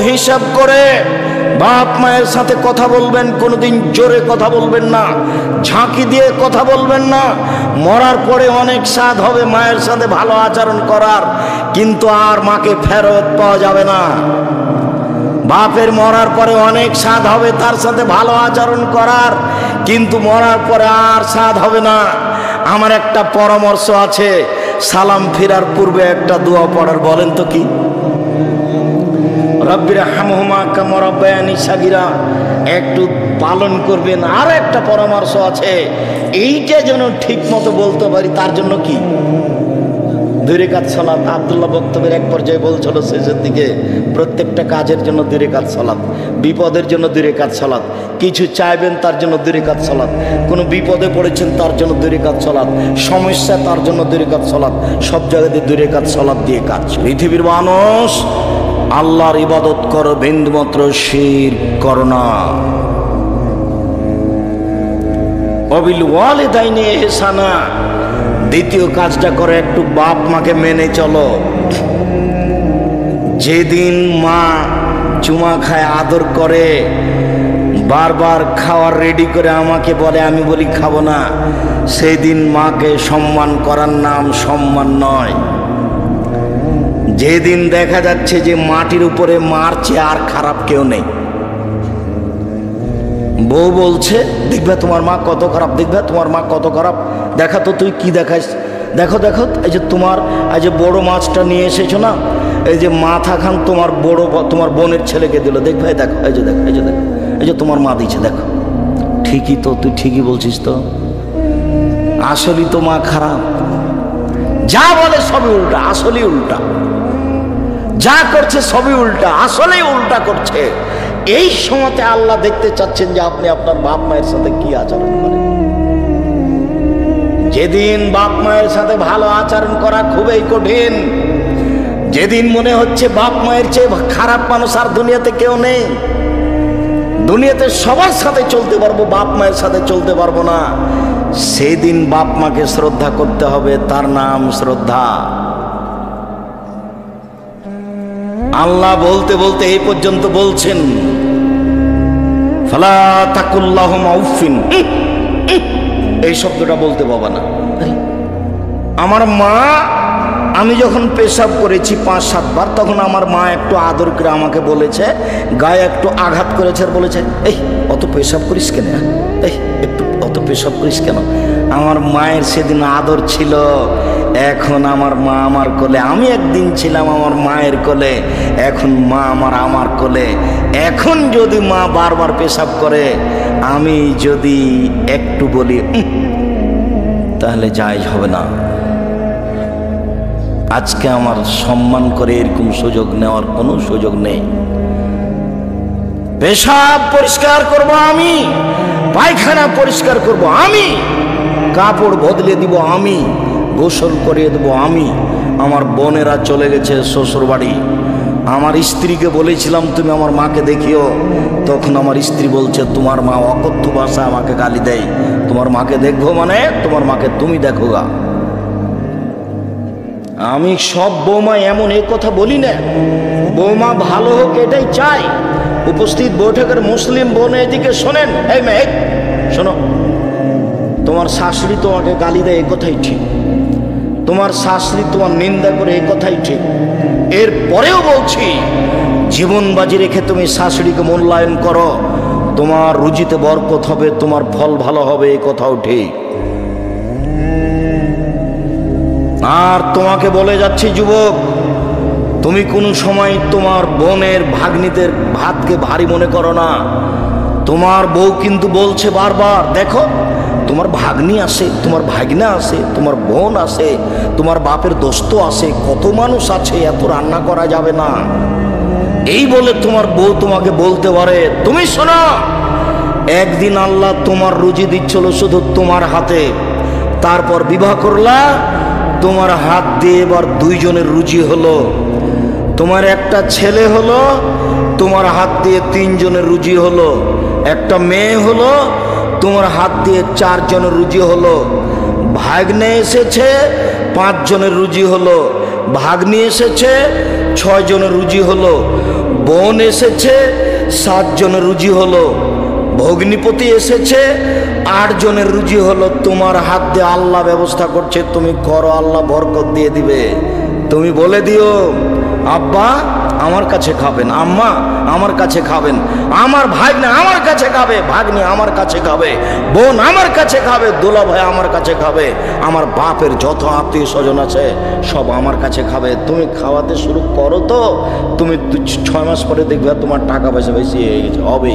হিসাব করে বাপ মায়ের সাথে কথা বলবেন, কোনোদিন জোরে কথা বলবেন না, ঝাঁকি দিয়ে কথা বলবেন না। মরার পরে অনেক স্বাদ হবে মায়ের সাথে ভালো আচরণ করার, কিন্তু আর মাকে ফেরত পাওয়া যাবে না। বাপের মরার পরে অনেক স্বাদ হবে তার সাথে ভালো আচরণ করার, কিন্তু মরার পরে আর স্বাদ হবে না। আমার একটা পরামর্শ আছে, সালাম ফিরার পূর্বে একটা দোয়া পড়ার। বলেন তো কি? রব্বির হামহুমা কামা রাব্বায়ানি সাগীরা একটু পালন করবেন। আর একটা পরামর্শ আছে, এইটা যেন ঠিক মতো বলতে পারি, তার জন্য কি? 2 রাকাত সালাত। আব্দুল্লাহ বক্তব্যের এক পর্যায়ে বলছিল শেষের দিকে, প্রত্যেকটা কাজের জন্য 2 রাকাত সালাত, বিপদের জন্য 2 রাকাত সালাত, কিছু চাইবেন তার জন্য 2 রাকাত সালাত, কোনো বিপদে পড়েছেন তার জন্য 2 রাকাত সালাত, সমস্যা তার জন্য 2 রাকাত সালাত, সব জায়গাতে 2 রাকাত সালাত দিয়ে কাজ। পৃথিবীর মানুষ, আল্লাহর ইবাদত করো, বিন্দুমাত্র শিরক করো না। ওয়াবিল ওয়ালিদাইনি ইহসানা, দ্বিতীয় কাজটা করে একটু বাপ মাকে মেনে চলো। যেদিন মা চুমা খায়, আদর করে, বারবার খাওয়ার রেডি করে আমাকে বলে, আমি বলি খাবো না, সেই দিন মাকে সম্মান করার নাম সম্মান নয়। যেদিন দেখা যাচ্ছে যে মাটির উপরে মারছে, আর খারাপ কেউ নেই। বউ বলছে, দেখবে তোমার মা কত খারাপ, দেখবে তোমার মা কত খারাপ, দেখা তো তুই কি দেখাস, দেখো দেখো, এই যে তোমার এই যে বড় মাছটা নিয়ে এসেছো না, এই যে মাথা খান তোমার বোনের ছেলেকে দিল, দেখবে দেখো, এই যে দেখো, এই যে দেখো, এই যে তোমার মা দিচ্ছে, দেখো। ঠিকই তো, তুই ঠিকই বলছিস তো, আসলেই তো মা খারাপ। যা বলে সবই উল্টা, আসলেই উল্টা, যা করছে সবই উল্টা, আসলেই উল্টা করছে। এই সময়তে আল্লাহ দেখতে চাচ্ছেন যে আপনি আপনার বাপ মায়ের সাথে কি আচরণ করেন। যেদিন বাপ মায়ের সাথে ভালো আচরণ করা খুবই কঠিন, যেদিন মনে হচ্ছে বাপ মায়ের চেয়ে খারাপ মানুষ আর দুনিয়াতে কেউ নেই, দুনিয়াতে সবার সাথে চলতে পারবো, বাপ মায়ের সাথে চলতে পারবো না, সেই দিন বাপ মাকে শ্রদ্ধা করতে হবে, তার নাম শ্রদ্ধা। আল্লাহ বলতে বলতে এই পর্যন্ত বলছেন, ফালা তাকুল্লাহুমা উফিন, এই শব্দটা বলতে পাবা না। আমার মা, আমি যখন পেশাব করেছি 5-7 বার, তখন আমার মা একটু আদর করে আমাকে বলেছে, গায়ে একটু আঘাত করেছে, আর বলেছে, এই অত পেশাব করিস কেন, এই একটু অত পেশাব করিস কেন। আমার মায়ের সেদিন আদর ছিল। এখন আমার মা আমার কোলে, আমি একদিন ছিলাম আমার মায়ের কোলে, এখন মা আমার কোলে। এখন যদি মা বারবার পেশাব করে, আমি যদি একটু বলি, তাহলে জায়েজ হবে না। আজকে আমার সম্মান করে এরকম সুযোগ নেওয়ার কোনো সুযোগ নেই। পেশাব পরিষ্কার করব আমি, পায়খানা পরিষ্কার করব আমি, কাপড় বদলে দিব আমি, গোসল করিয়ে দেবো আমি। আমার বোনেরা চলে গেছে শ্বশুর বাড়ি, আমার স্ত্রীকে বলেছিলাম তুমি আমার মাকে দেখিও, তখন আমার স্ত্রী বলছে তোমার মা অকথ্য ভাষা আমাকে গালি দেয়, তোমার মাকে দেখবো মানে তোমার মাকে তুমি দেখো গা। আমি সব বৌমা এমন এই কথা বলি না, বৌমা ভালো হোক এটাই চাই। উপস্থিত বৈঠকের মুসলিম বোন এদিকে শোনেন, এই মেয়ে শোনো, তোমার শাশুড়ি তোমাকে গালি দেয় এই কথাই ঠিক, তোমার শাশুড়ি তোমার নিন্দা করে এই কথাই ঠিক, এর পরেও বলছি জীবন বাজি রেখে তুমি শাশুড়িকে মূল্যায়ন করো, তোমার রুজিতে বরকত হবে, তোমার ফল ভালো হবে, এই কথাও ঠিক। আর তোমাকে বলে যাচ্ছি যুবক, তুমি কোনো সময় তোমার বোনের ভাগ্নিদের ভাতকে ভারী মনে করো না। তোমার বউ কিন্তু বলছে বারবার, দেখো তোমার ভাগ্নি আছে, তোমার ভাগনা আছে, তোমার বোন আছে, তোমার বাপের দোস্ত আছে, কত মানুষ আছে, এত রান্না করা যাবে না। এই বলে তোমার বউ তোমাকে বলতে পারে। তুমি শোনো, একদিন আল্লাহ তোমার রুজি দিচ্ছিল শুধু তোমার হাতে, তারপর বিবাহ করলা, তোমার হাত দিয়ে এবার 2 জনের রুজি হলো, তোমার একটা ছেলে হলো, তোমার হাত দিয়ে 3 জনের রুজি হলো, একটা মেয়ে হলো, তোমার হাত দিয়ে 4 জনের রুজি হলো, ভাগ্নে এসেছে 5 জনের রুজি হলো, ভাগ্নি এসেছে 6 জনের রুজি হলো, বোন এসেছে 7 জনের রুজি হলো, ভগ্নিপতি এসেছে 8 জনের রুজি হলো। তোমার হাত দিয়ে আল্লাহ ব্যবস্থা করছে, তুমি করো, আল্লাহ বরকত দিয়ে দিবে। তুমি বলে দিও, আব্বা আমার কাছে খাবেন, আম্মা আমার কাছে খাবেন, আমার ভাগ্নে আমার কাছে খাবে, ভাগ্নি আমার কাছে খাবে, বোন আমার কাছে খাবে, দোলা ভাই আমার কাছে খাবে, আমার বাপের যত আত্মীয় স্বজন আছে সব আমার কাছে খাবে। তুমি খাওয়াতে শুরু করো তো, তুমি 6 মাস পরে দেখবে তোমার টাকা পয়সা বেশি হয়ে গেছে, হবেই।